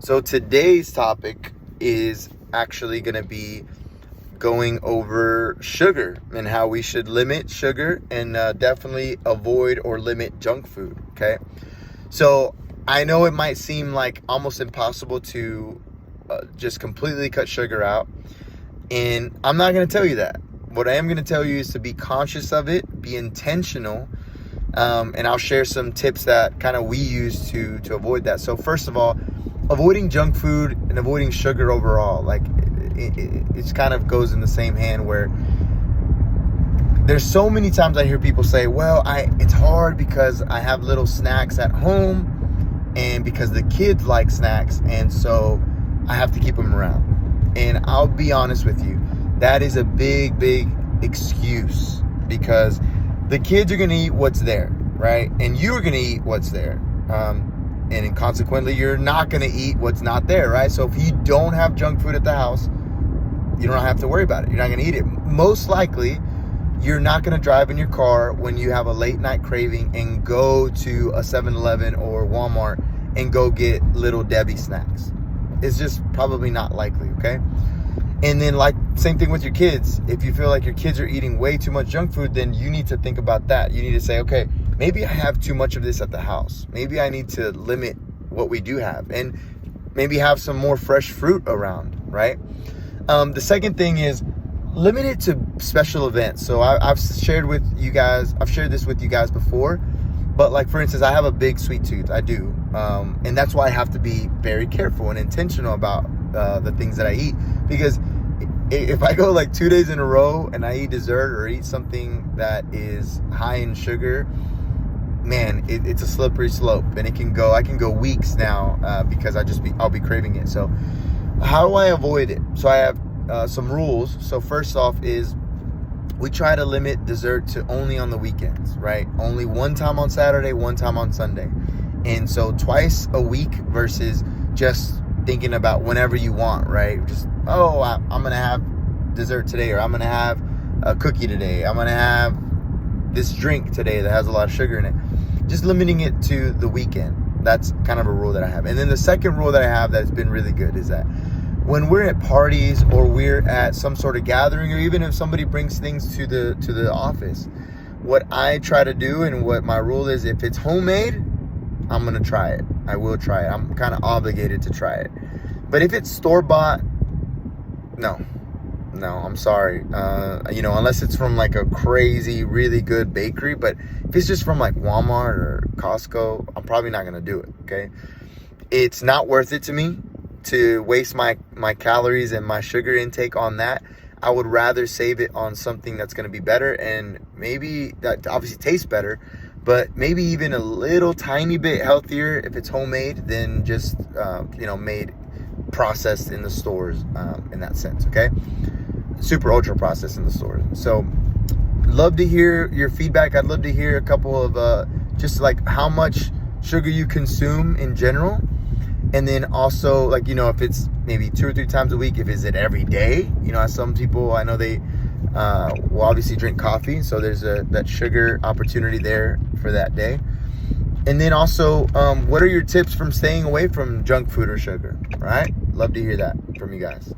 So today's topic is actually going to be going over sugar and how we should limit sugar and definitely avoid or limit junk food. Okay. So I know it might seem like almost impossible to just completely cut sugar out. And I'm not going to tell you that. What I am going to tell you is to be conscious of it, be intentional. And I'll share some tips that kind of we use to avoid that. So first of all, avoiding junk food and avoiding sugar overall, like it kind of goes in the same hand, where there's so many times I hear people say, well, it's hard because I have little snacks at home and because the kids like snacks, and so I have to keep them around. And I'll be honest with you, that is a big excuse, because the kids are going to eat what's there, right? And you're going to eat what's there. And consequently, you're not going to eat what's not there, right? So if you don't have junk food at the house, you don't have to worry about it. You're not going to eat it. Most likely, you're not going to drive in your car when you have a late night craving and go to a 7-Eleven or Walmart and go get Little Debbie snacks. It's just probably not likely, okay? And then, like, same thing with your kids. If you feel like your kids are eating way too much junk food, then you need to think about that. You need to say, okay, maybe I have too much of this at the house. Maybe I need to limit what we do have, and maybe have some more fresh fruit around, right? The second thing is limit it to special events. So I've shared this with you guys before, but like, for instance, I have a big sweet tooth. I do. And that's why I have to be very careful and intentional about the things that I eat, because if I go like 2 days in a row and I eat dessert or eat something that is high in sugar, man, it's a slippery slope, and I can go weeks now because I'll be craving it. So how do I avoid it? So I have some rules. So first off is we try to limit dessert to only on the weekends, right? Only one time on Saturday, one time on Sunday. And so twice a week versus just thinking about whenever you want, right? Just, I'm going to have dessert today, or I'm going to have a cookie today. I'm going to have this drink today that has a lot of sugar in it. Just limiting it to the weekend. That's kind of a rule that I have. And then the second rule that I have that's been really good is that when we're at parties or we're at some sort of gathering, or even if somebody brings things to the office, what I try to do and what my rule is, if it's homemade, I'm going to try it. I will try it. I'm kind of obligated to try it. But if it's store-bought, no, I'm sorry. Unless it's from like a crazy, really good bakery. But if it's just from like Walmart or Costco, I'm probably not going to do it, okay? It's not worth it to me to waste my calories and my sugar intake on that. I would rather save it on something that's going to be better, and maybe that obviously tastes better, but maybe even a little tiny bit healthier if it's homemade than just, made, processed in the stores, in that sense, okay? Super ultra processed in the stores. So love to hear your feedback. I'd love to hear a couple of just like how much sugar you consume in general. And then also, like, if it's maybe 2 or 3 times a week, if is it every day? Some people, I know they will obviously drink coffee, so there's that sugar opportunity there for that day. And then also, what are your tips from staying away from junk food or sugar? Right? Love to hear that from you guys.